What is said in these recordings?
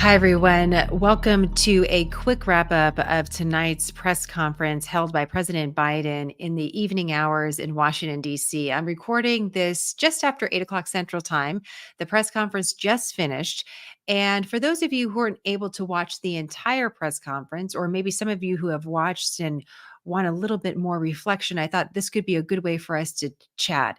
Hi, everyone. Welcome to a quick wrap up of tonight's press conference held by President Biden in the evening hours in Washington, D.C. I'm recording this just after 8 o'clock Central Time. The press conference just finished. And for those of you who aren't able to watch the entire press conference, or maybe some of you who have watched and want a little bit more reflection, I thought this could be a good way for us to chat.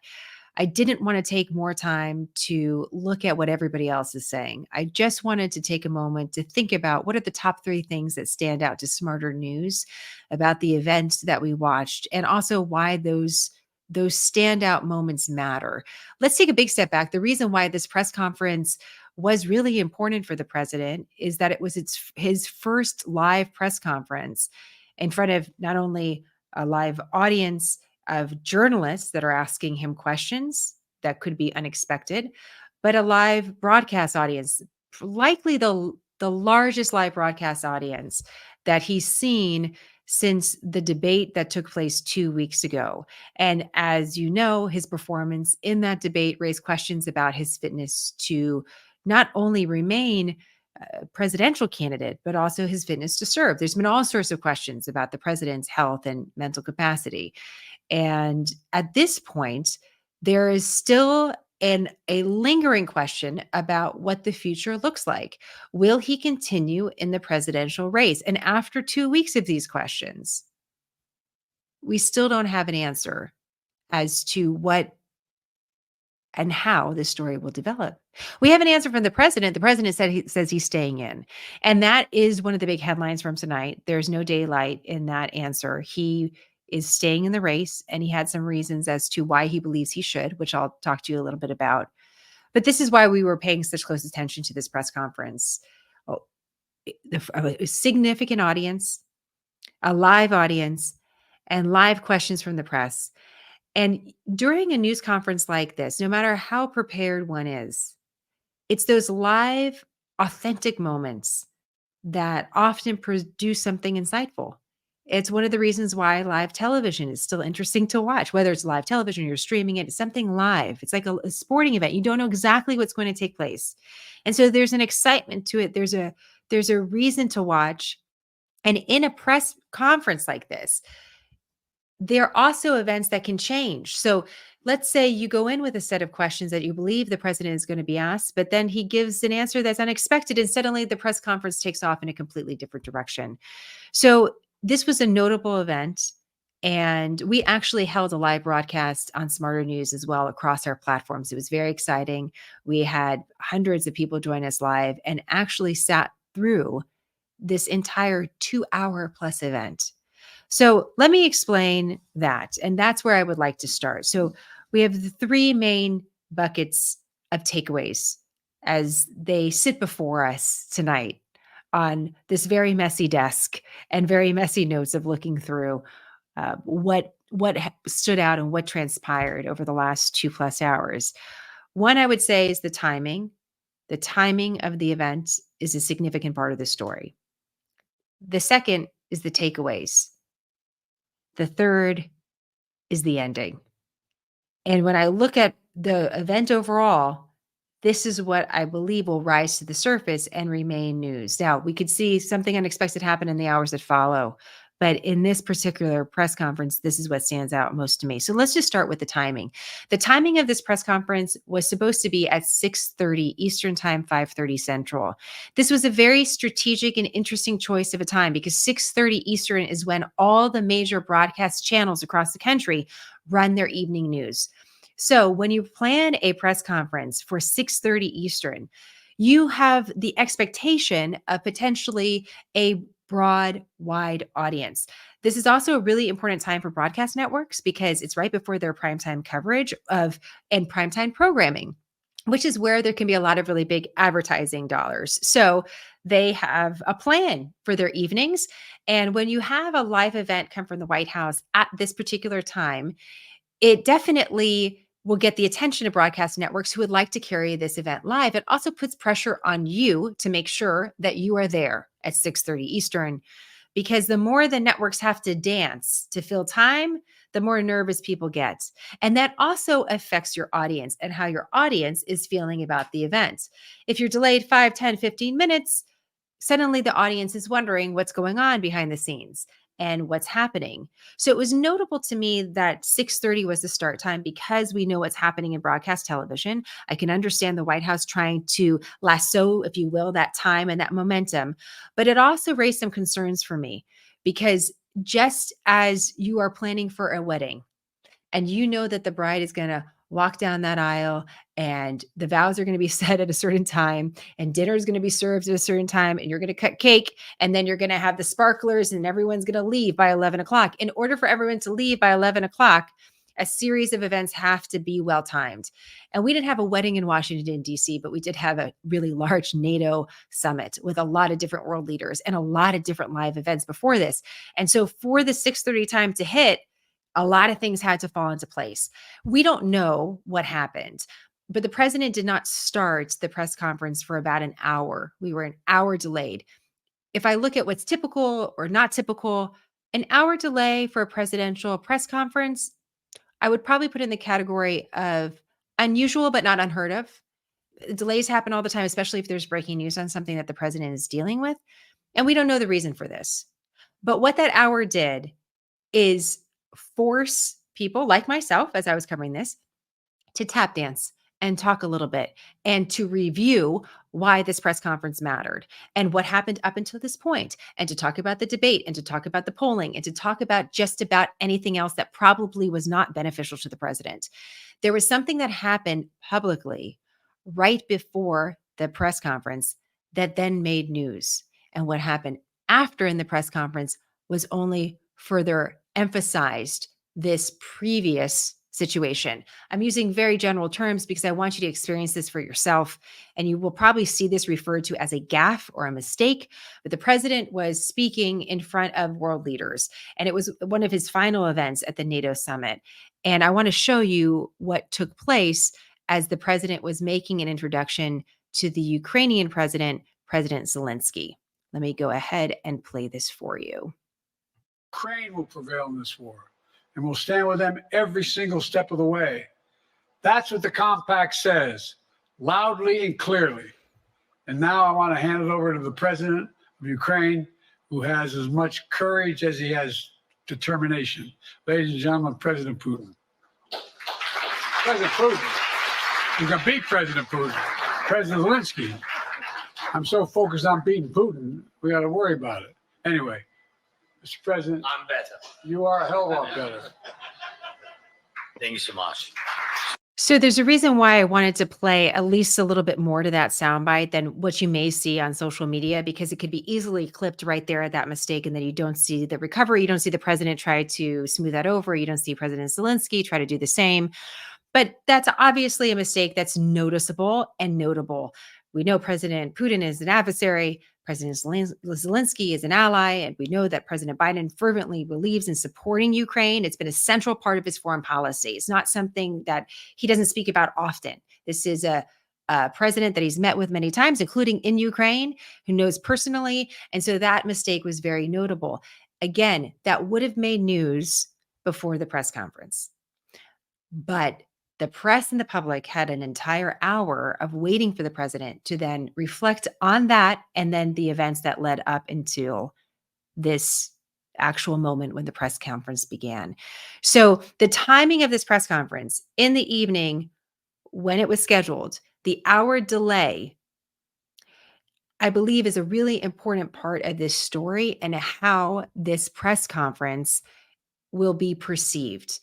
I didn't want to take more time to look at what everybody else is saying. I just wanted to take a moment to think about what are the top three things that stand out to Smarter News about the events that we watched, and also why those standout moments matter. Let's take a big step back. The reason why this press conference was really important for the president is that it was his first live press conference in front of not only a live audience of journalists that are asking him questions that could be unexpected, but a live broadcast audience, likely the largest live broadcast audience that he's seen since the debate that took place 2 weeks ago. And as you know, his performance in that debate raised questions about his fitness to not only remain a presidential candidate, but also his fitness to serve. There's been all sorts of questions about the president's health and mental capacity. And at this point, there is still a lingering question about what the future looks like. Will he continue in the presidential race? And after 2 weeks of these questions, we still don't have an answer as to what and how this story will develop. We have an answer from the president. The president says he's staying in. And that is one of the big headlines from tonight. There's no daylight in that answer. He is staying in the race, and he had some reasons as to why he believes he should, which I'll talk to you a little bit about. But this is why we were paying such close attention to this press conference. Oh, a significant audience, a live audience, and live questions from the press. And during a news conference like this, no matter how prepared one is, it's those live, authentic moments that often produce something insightful. It's one of the reasons why live television is still interesting to watch, whether it's live television or you're streaming it, it's something live. It's like a sporting event. You don't know exactly what's going to take place. And so there's an excitement to it. There's a reason to watch. And in a press conference like this, there are also events that can change. So let's say you go in with a set of questions that you believe the president is going to be asked, but then he gives an answer that's unexpected, and suddenly the press conference takes off in a completely different direction. So this was a notable event. And we actually held a live broadcast on Smarter News as well across our platforms. It was very exciting. We had hundreds of people join us live and actually sat through this entire 2-hour plus event. So let me explain that. And that's where I would like to start. So we have the three main buckets of takeaways as they sit before us tonight on this very messy desk and very messy notes of looking through what stood out and what transpired over the last 2+ hours. One, I would say, is the timing. The timing of the event is a significant part of the story. The second is the takeaways. The third is the ending. And when I look at the event overall, this is what I believe will rise to the surface and remain news. Now, we could see something unexpected happen in the hours that follow, but in this particular press conference, this is what stands out most to me. So let's just start with the timing. The timing of this press conference was supposed to be at 6:30 Eastern Time, 5:30 Central. This was a very strategic and interesting choice of a time because 6:30 Eastern is when all the major broadcast channels across the country run their evening news. So when you plan a press conference for 6:30 Eastern, you have the expectation of potentially a broad, wide audience. This is also a really important time for broadcast networks because it's right before their primetime coverage of and primetime programming, which is where there can be a lot of really big advertising dollars. So they have a plan for their evenings. And when you have a live event come from the White House at this particular time, it definitely will get the attention of broadcast networks who would like to carry this event live. It also puts pressure on you to make sure that you are there at 6:30 Eastern, because the more the networks have to dance to fill time, the more nervous people get. And that also affects your audience and how your audience is feeling about the event. If you're delayed 5, 10, 15 minutes, suddenly the audience is wondering what's going on behind the scenes and what's happening. So it was notable to me that 6:30 was the start time because we know what's happening in broadcast television. I can understand the White House trying to lasso, if you will, that time and that momentum, but it also raised some concerns for me because just as you are planning for a wedding, and you know that the bride is going to walk down that aisle and the vows are going to be said at a certain time and dinner is going to be served at a certain time and you're going to cut cake and then you're going to have the sparklers and everyone's going to leave by 11 o'clock. In order for everyone to leave by 11 o'clock, a series of events have to be well timed. And we didn't have a wedding in Washington, D.C., but we did have a really large NATO summit with a lot of different world leaders and a lot of different live events before this. And so for the 6:30 time to hit, a lot of things had to fall into place. We don't know what happened, but the president did not start the press conference for about an hour. We were an hour delayed. If I look at what's typical or not typical, an hour delay for a presidential press conference, I would probably put in the category of unusual, but not unheard of. Delays happen all the time, especially if there's breaking news on something that the president is dealing with. And we don't know the reason for this. But what that hour did is force people like myself, as I was covering this, to tap dance and talk a little bit and to review why this press conference mattered and what happened up until this point, and to talk about the debate and to talk about the polling and to talk about just about anything else that probably was not beneficial to the president. There was something that happened publicly right before the press conference that then made news. And what happened after in the press conference was only further emphasized this previous situation. I'm using very general terms because I want you to experience this for yourself. And you will probably see this referred to as a gaffe or a mistake. But the president was speaking in front of world leaders, and it was one of his final events at the NATO summit. And I want to show you what took place as the president was making an introduction to the Ukrainian president, President Zelensky. Let me go ahead and play this for you. Ukraine will prevail in this war, and we'll stand with them every single step of the way. That's what the compact says, loudly and clearly. And now I want to hand it over to the president of Ukraine, who has as much courage as he has determination. Ladies and gentlemen, President Putin. President Putin. You can beat President Putin. President Zelensky. I'm so focused on beating Putin, we got to worry about it. Anyway, Mr. President, I'm better. you are a hell of a lot better. Thank you so much. So there's a reason why I wanted to play at least a little bit more to that soundbite than what you may see on social media, because it could be easily clipped right there at that mistake, and then you don't see the recovery. You don't see the president try to smooth that over. You don't see President Zelensky try to do the same. But that's obviously a mistake that's noticeable and notable. We know President Putin is an adversary. President Zelensky is an ally, and we know that President Biden fervently believes in supporting Ukraine. It's been a central part of his foreign policy. It's not something that he doesn't speak about often. This is a president that he's met with many times, including in Ukraine, who knows personally. And so that mistake was very notable. Again, that would have made news before the press conference. But the press and the public had an entire hour of waiting for the president to then reflect on that and then the events that led up until this actual moment when the press conference began. So the timing of this press conference in the evening when it was scheduled, the hour delay, I believe, is a really important part of this story and how this press conference will be perceived.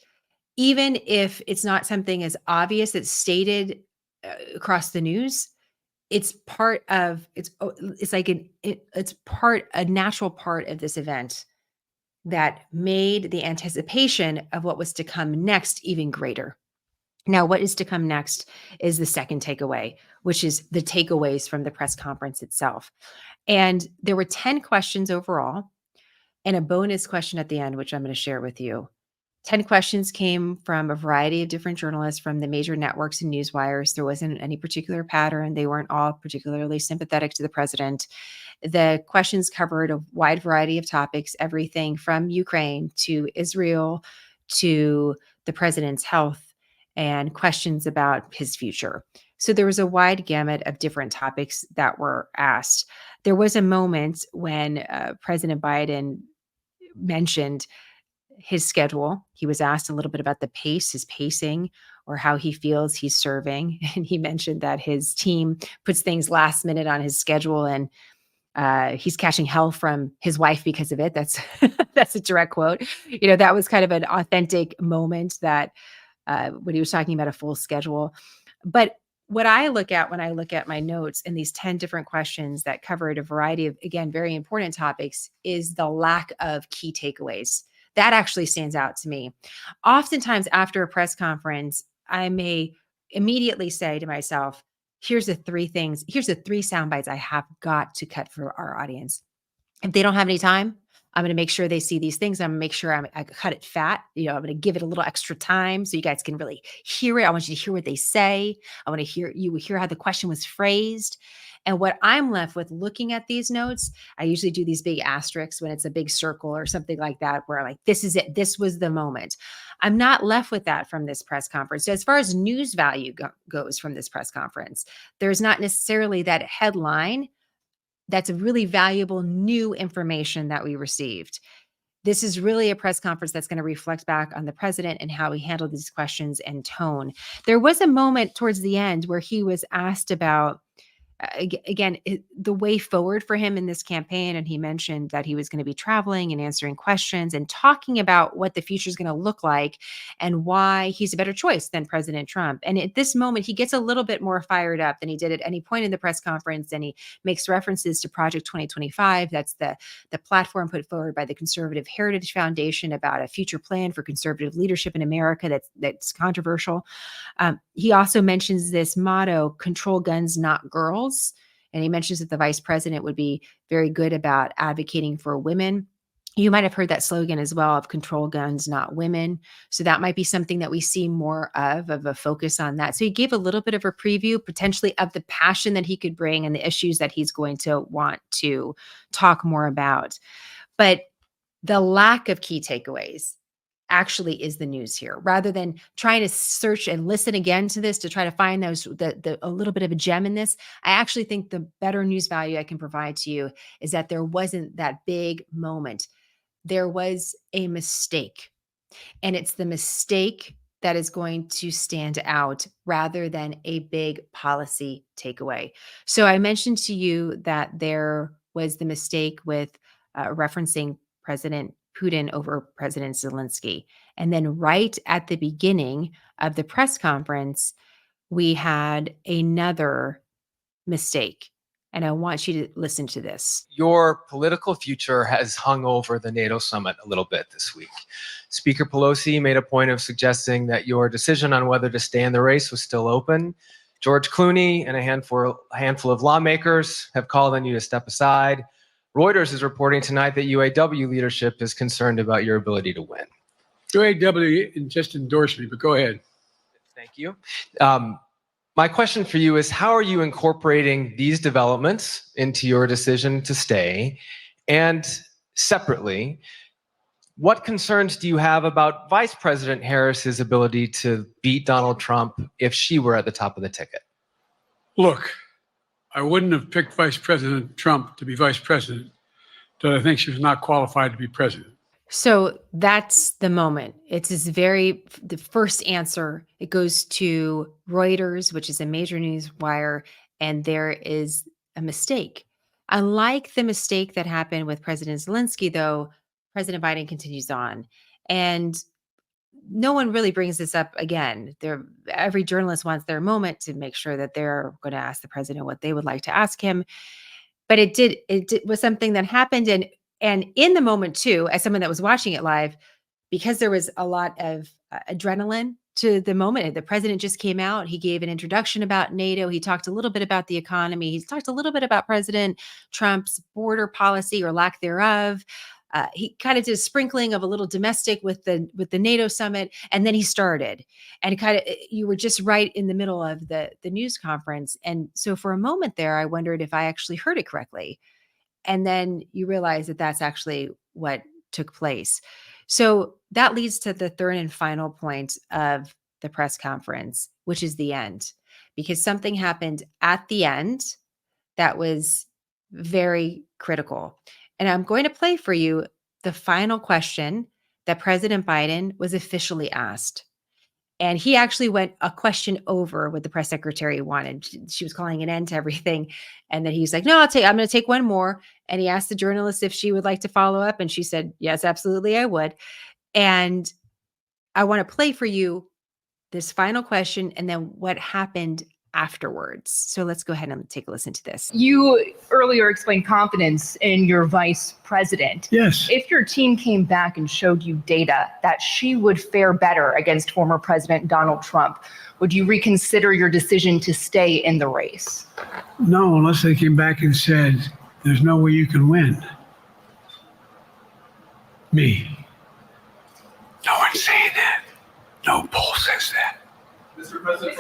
Even if it's not something as obvious that's stated across the news, it's part of it's like it's part a natural part of this event that made the anticipation of what was to come next even greater. Now, what is to come next is the second takeaway, which is the takeaways from the press conference itself. And there were 10 questions overall and a bonus question at the end, which I'm going to share with you. 10 questions came from a variety of different journalists from the major networks and newswires. There wasn't any particular pattern. They weren't all particularly sympathetic to the president. The questions covered a wide variety of topics, everything from Ukraine to Israel to the president's health and questions about his future. So there was a wide gamut of different topics that were asked. There was a moment when President Biden mentioned his schedule. He was asked a little bit about his pacing, or how he feels he's serving. And he mentioned that his team puts things last minute on his schedule, and he's catching hell from his wife because of it. That's that's a direct quote. That was kind of an authentic moment that when he was talking about a full schedule. But what I look at when I look at my notes and these 10 different questions that covered a variety of, again, very important topics, is the lack of key takeaways. That actually stands out to me. Oftentimes after a press conference, I may immediately say to myself, here's the three sound bites I have got to cut for our audience. If they don't have any time, I'm going to make sure they see these things. I'm going to make sure I cut it fat. I'm going to give it a little extra time so you guys can really hear it. I want you to hear what they say. I want to hear how the question was phrased. And what I'm left with looking at these notes, I usually do these big asterisks when it's a big circle or something like that, where I'm like, this is it. This was the moment. I'm not left with that from this press conference. So as far as news value goes from this press conference, there's not necessarily that headline. That's a really valuable new information that we received. This is really a press conference that's going to reflect back on the president and how he handled these questions and tone. There was a moment towards the end where he was asked about, again, the way forward for him in this campaign. And he mentioned that he was going to be traveling and answering questions and talking about what the future is going to look like and why he's a better choice than President Trump. And at this moment, he gets a little bit more fired up than he did at any point in the press conference. And he makes references to Project 2025. That's the platform put forward by the Conservative Heritage Foundation about a future plan for conservative leadership in America that's controversial. He also mentions this motto, control guns, not girls. And he mentions that the vice president would be very good about advocating for women. You might have heard that slogan as well, of control guns, not women. So that might be something that we see more of a focus on that. So he gave a little bit of a preview potentially of the passion that he could bring and the issues that he's going to want to talk more about. But the lack of key takeaways actually is the news here, rather than trying to search and listen again to this to try to find those a little bit of a gem in this. I actually think the better news value I can provide to you is that there wasn't that big moment. There was a mistake, and it's the mistake that is going to stand out rather than a big policy takeaway. So I mentioned to you that there was the mistake with referencing President Putin over President Zelensky. And then right at the beginning of the press conference, we had another mistake. And I want you to listen to this. Your political future has hung over the NATO summit a little bit this week. Speaker Pelosi made a point of suggesting that your decision on whether to stay in the race was still open. George Clooney and a handful of lawmakers have called on you to step aside. Reuters is reporting tonight that UAW leadership is concerned about your ability to win. UAW just endorsed me, but go ahead. Thank you. My question for you is, how are you incorporating these developments into your decision to stay? And separately, what concerns do you have about Vice President Harris's ability to beat Donald Trump if she were at the top of the ticket? Look, I wouldn't have picked Vice President Trump to be vice president, but I think she was not qualified to be president. So that's the moment. It's the first answer. It goes to Reuters, which is a major news wire, and there is a mistake. Unlike the mistake that happened with President Zelensky, though, President Biden continues on. And no one really brings this up again. Every journalist wants their moment to make sure that they're going to ask the president what they would like to ask him. But it was something that happened. And in the moment too, as someone that was watching it live, because there was a lot of adrenaline to the moment, the president just came out. He gave an introduction about NATO. He talked a little bit about the economy. He talked a little bit about President Trump's border policy or lack thereof. He kind of did a sprinkling of a little domestic with the NATO summit, and then he started. And you were just right in the middle of the news conference, and so for a moment there, I wondered if I actually heard it correctly. And then you realize that that's actually what took place. So that leads to the third and final point of the press conference, which is the end. because something happened at the end that was very critical. And I'm going to play for you the final question that President Biden was officially asked. And he actually went a question over what the press secretary wanted. She was calling an end to everything. And then he was like, no, I'm going to take one more. And he asked the journalist if she would like to follow up. And she said, yes, absolutely, I would. And I want to play for you this final question and then what happened afterwards. So let's go ahead and take a listen to this. You earlier explained confidence in your vice president. Yes. If your team came back and showed you data that she would fare better against former President Donald Trump, would you reconsider your decision to stay in the race? No, unless they came back and said, there's no way you can win. Me. No one's saying that. No poll says that. Mr. President,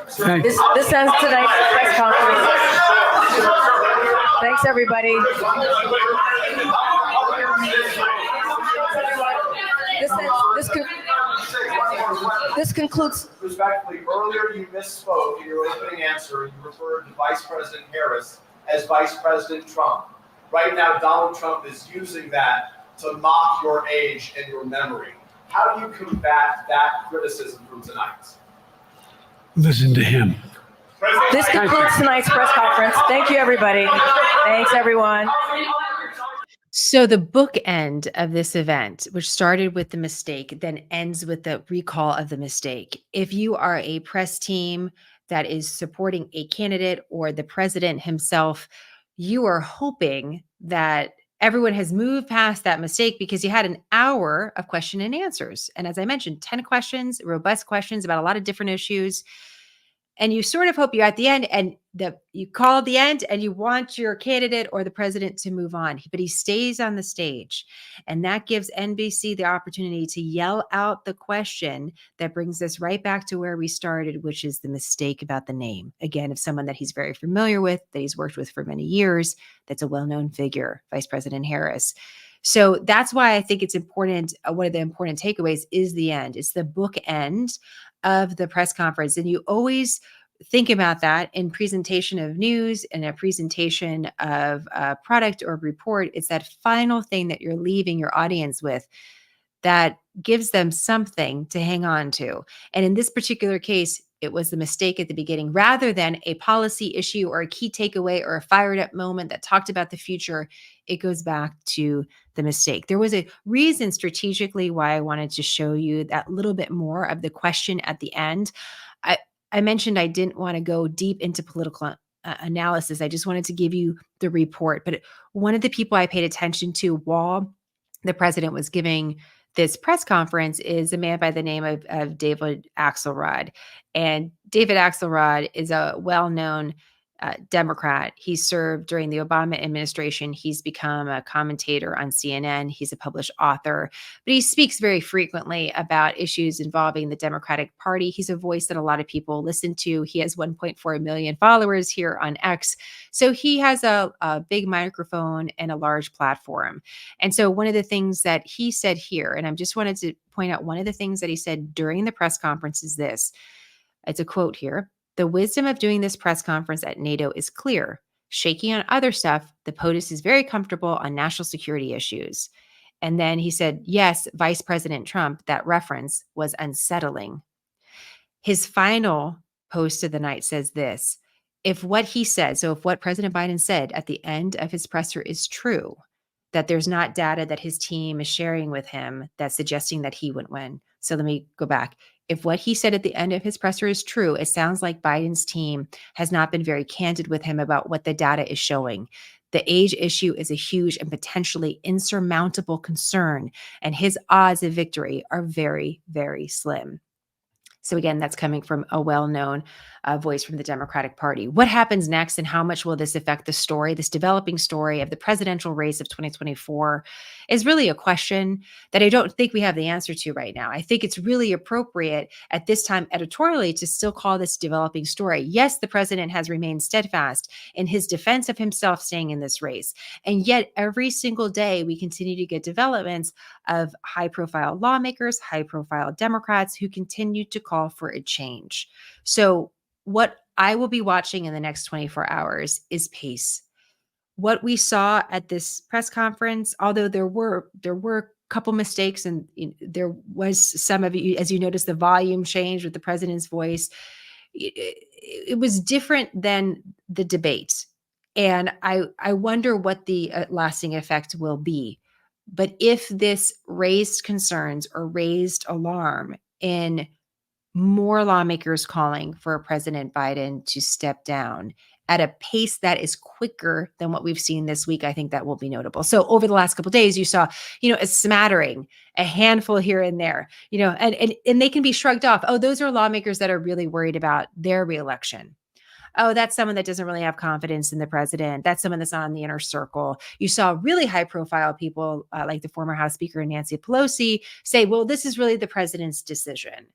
Thank you. This ends tonight's press conference. Thanks, everybody. This concludes. respectfully, earlier you misspoke in your opening answer. You referred to Vice President Harris as Vice President Trump. Right now, Donald Trump is using that to mock your age and your memory. How do you combat that criticism from tonight? Listen to him. This concludes tonight's press conference. Thank you, everybody. Thanks, everyone. So the bookend of this event, which started with the mistake, then ends with the recall of the mistake. If you are a press team that is supporting a candidate or the president himself, you are hoping that everyone has moved past that mistake because you had an hour of question and answers. And as I mentioned, 10 questions, robust questions about a lot of different issues. And you sort of hope you're at the end and you call the end and you want your candidate or the president to move on, but he stays on the stage. And that gives NBC the opportunity to yell out the question that brings us right back to where we started, which is the mistake about the name. Again, of someone that he's very familiar with, that he's worked with for many years, that's a well-known figure, Vice President Harris. So that's why I think it's important. One of the important takeaways is the end. It's the bookend of the press conference. And you always think about that in presentation of news and a presentation of a product or report. It's that final thing that you're leaving your audience with that gives them something to hang on to. And in this particular case, it was the mistake at the beginning rather than a policy issue or a key takeaway or a fired up moment that talked about the future. It goes back to the mistake. There was a reason strategically why I wanted to show you that little bit more of the question at the end. I mentioned I didn't want to go deep into political analysis. I just wanted to give you the report. But one of the people I paid attention to while the president was giving this press conference is a man by the name of David Axelrod. And David Axelrod is a well-known Democrat. He served during the Obama administration. He's become a commentator on CNN. He's a published author, but he speaks very frequently about issues involving the Democratic Party. He's a voice that a lot of people listen to. He has 1.4 million followers here on X. So he has a big microphone and a large platform. And so one of the things that he said here, and I just wanted to point out one of the things that he said during the press conference is this. It's a quote here. The wisdom of doing this press conference at NATO is clear. Shaky on other stuff, the POTUS is very comfortable on national security issues. And then he said, yes, Vice President Trump, that reference was unsettling. His final post of the night says this. If what he said, so if what President Biden said at the end of his presser is true, that there's not data that his team is sharing with him that's suggesting that he wouldn't win. So let me go back. If what he said at the end of his presser is true, it sounds like Biden's team has not been very candid with him about what the data is showing. The age issue is a huge and potentially insurmountable concern, and his odds of victory are very, very slim. So again, that's coming from a well-known voice from the Democratic Party. What happens next and how much will this affect the story, this developing story of the presidential race of 2024 is really a question that I don't think we have the answer to right now. I think it's really appropriate at this time editorially to still call this developing story. Yes, the president has remained steadfast in his defense of himself staying in this race. And yet every single day we continue to get developments of high-profile lawmakers, high-profile Democrats who continue to call for a change. So what I will be watching in the next 24 hours is pace. What we saw at this press conference, although there were a couple mistakes and there was some of you, as you noticed, the volume change with the president's voice. It was different than the debate. And I wonder what the lasting effect will be. But if this raised concerns or raised alarm in more lawmakers calling for President Biden to step down at a pace that is quicker than what we've seen this week, I think that will be notable. So over the last couple of days, you saw, a smattering, a handful here and there, and they can be shrugged off. Oh, those are lawmakers that are really worried about their reelection. Oh, that's someone that doesn't really have confidence in the president. That's someone that's not in the inner circle. You saw really high profile people like the former House Speaker Nancy Pelosi say, well, this is really the president's decision.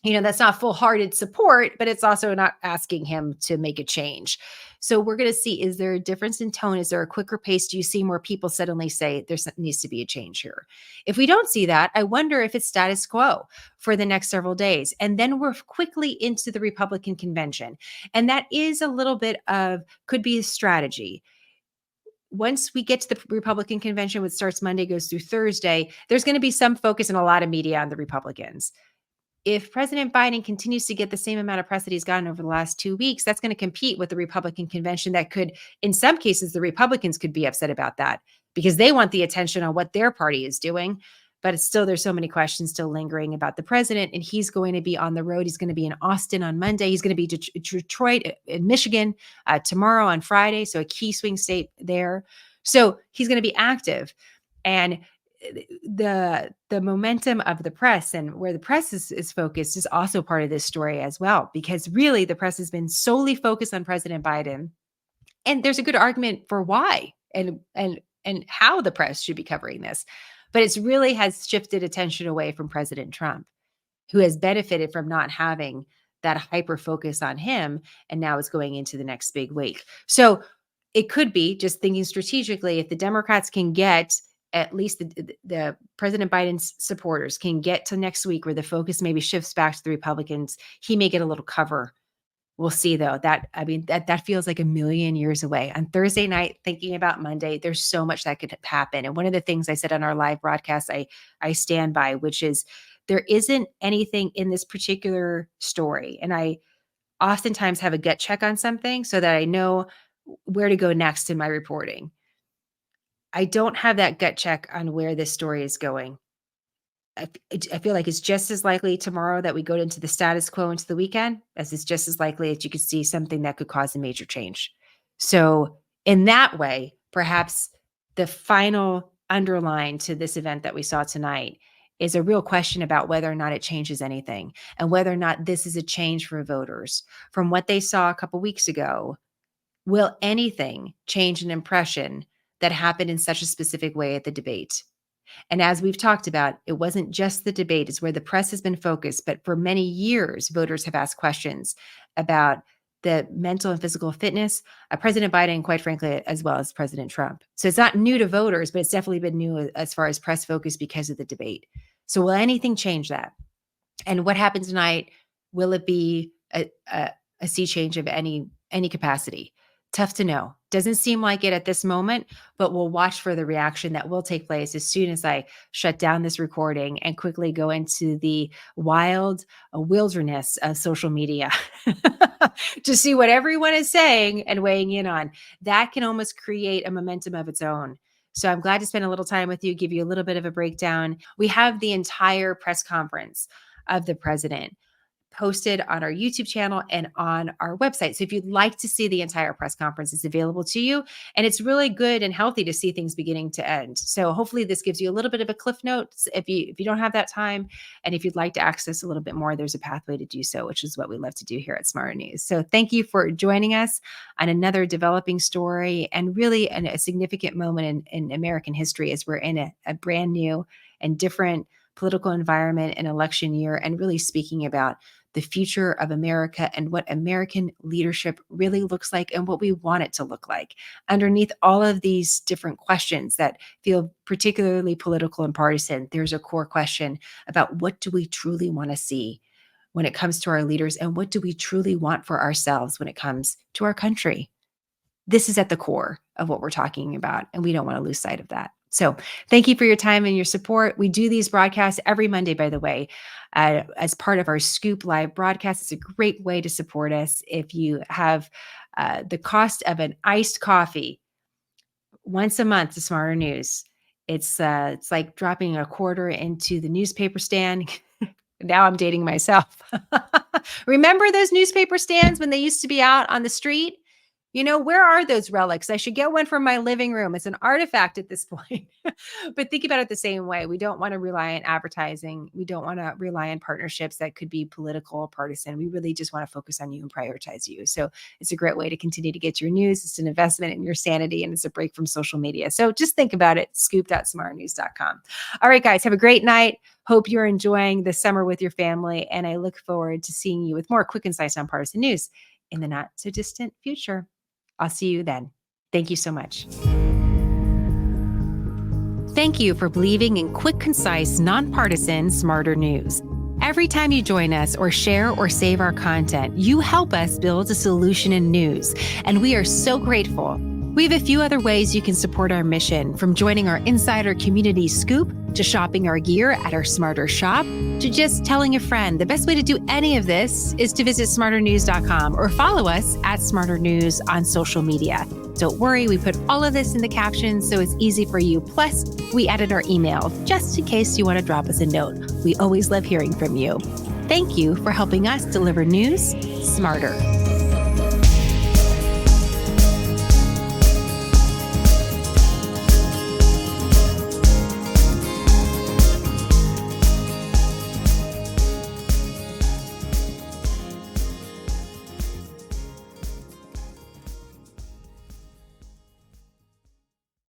That's not full-hearted support, but it's also not asking him to make a change. So we're going to see, is there a difference in tone? Is there a quicker pace? Do you see more people suddenly say there needs to be a change here? If we don't see that, I wonder if it's status quo for the next several days. And then we're quickly into the Republican convention. And that is a little bit of, could be a strategy. Once we get to the Republican convention, which starts Monday, goes through Thursday, there's going to be some focus and a lot of media on the Republicans. If President Biden continues to get the same amount of press that he's gotten over the last 2 weeks, that's going to compete with the Republican convention that could, in some cases, the Republicans could be upset about that because they want the attention on what their party is doing. But it's still, there's so many questions still lingering about the president, and he's going to be on the road. He's going to be in Austin on Monday. He's going to be Detroit in Michigan tomorrow on Friday. So a key swing state there. So he's going to be active. And the momentum of the press and where the press is focused is also part of this story as well, because really the press has been solely focused on President Biden. And there's a good argument for why and how the press should be covering this. But it's really has shifted attention away from President Trump, who has benefited from not having that hyper focus on him. And now it's going into the next big week. So it could be, just thinking strategically, if the Democrats can get at least the President Biden's supporters can get to next week where the focus maybe shifts back to the Republicans, he may get a little cover. We'll see though. That feels like a million years away. On Thursday night, thinking about Monday, there's so much that could happen. And one of the things I said on our live broadcast, I stand by, which is there isn't anything in this particular story. And I oftentimes have a gut check on something so that I know where to go next in my reporting. I don't have that gut check on where this story is going. I feel like it's just as likely tomorrow that we go into the status quo into the weekend as it's just as likely that you could see something that could cause a major change. So in that way, perhaps the final underline to this event that we saw tonight is a real question about whether or not it changes anything and whether or not this is a change for voters from what they saw a couple weeks ago. Will anything change an impression that happened in such a specific way at the debate? And as we've talked about, it wasn't just the debate, it's where the press has been focused. But for many years, voters have asked questions about the mental and physical fitness of President Biden, quite frankly, as well as President Trump. So it's not new to voters, but it's definitely been new as far as press focus because of the debate. So will anything change that? And what happens tonight? Will it be a sea change of any capacity? Tough to know. Doesn't seem like it at this moment, but we'll watch for the reaction that will take place as soon as I shut down this recording and quickly go into the wild wilderness of social media to see what everyone is saying and weighing in on. That can almost create a momentum of its own. So I'm glad to spend a little time with you, give you a little bit of a breakdown. We have the entire press conference of the president posted on our YouTube channel and on our website. So if you'd like to see the entire press conference, it's available to you. And it's really good and healthy to see things beginning to end. So hopefully this gives you a little bit of a cliff note. If you don't have that time, and if you'd like to access a little bit more, there's a pathway to do so, which is what we love to do here at Smarter News. So thank you for joining us on another developing story and really a significant moment in American history as we're in a brand new and different political environment and election year, and really speaking about the future of America and what American leadership really looks like and what we want it to look like. Underneath all of these different questions that feel particularly political and partisan, there's a core question about what do we truly want to see? when it comes to our leaders, and what do we truly want for ourselves when it comes to our country? This is at the core of what we're talking about, and we don't want to lose sight of that. So thank you for your time and your support. We do these broadcasts every Monday, by the way, as part of our Scoop Live broadcast. It's a great way to support us. If you have the cost of an iced coffee once a month to Smarter News, it's like dropping a quarter into the newspaper stand. Now I'm dating myself. Remember those newspaper stands when they used to be out on the street? You know, where are those relics? I should get one from my living room. It's an artifact at this point. But think about it the same way. We don't want to rely on advertising. We don't want to rely on partnerships that could be political or partisan. We really just want to focus on you and prioritize you. So it's a great way to continue to get your news. It's an investment in your sanity, and it's a break from social media. So just think about it, scoop.smartnews.com. All right, guys, have a great night. Hope you're enjoying the summer with your family, and I look forward to seeing you with more quick, concise, nonpartisan news in the not so distant future. I'll see you then. Thank you so much. Thank you for believing in quick, concise, nonpartisan, smarter news. Every time you join us or share or save our content, you help us build a solution in news, and we are so grateful. We have a few other ways you can support our mission, from joining our insider community Scoop, to shopping our gear at our Smarter shop, to just telling a friend. The best way to do any of this is to visit smarternews.com or follow us at Smarter News on social media. Don't worry, we put all of this in the captions so it's easy for you. Plus, we added our email just in case you want to drop us a note. We always love hearing from you. Thank you for helping us deliver news smarter.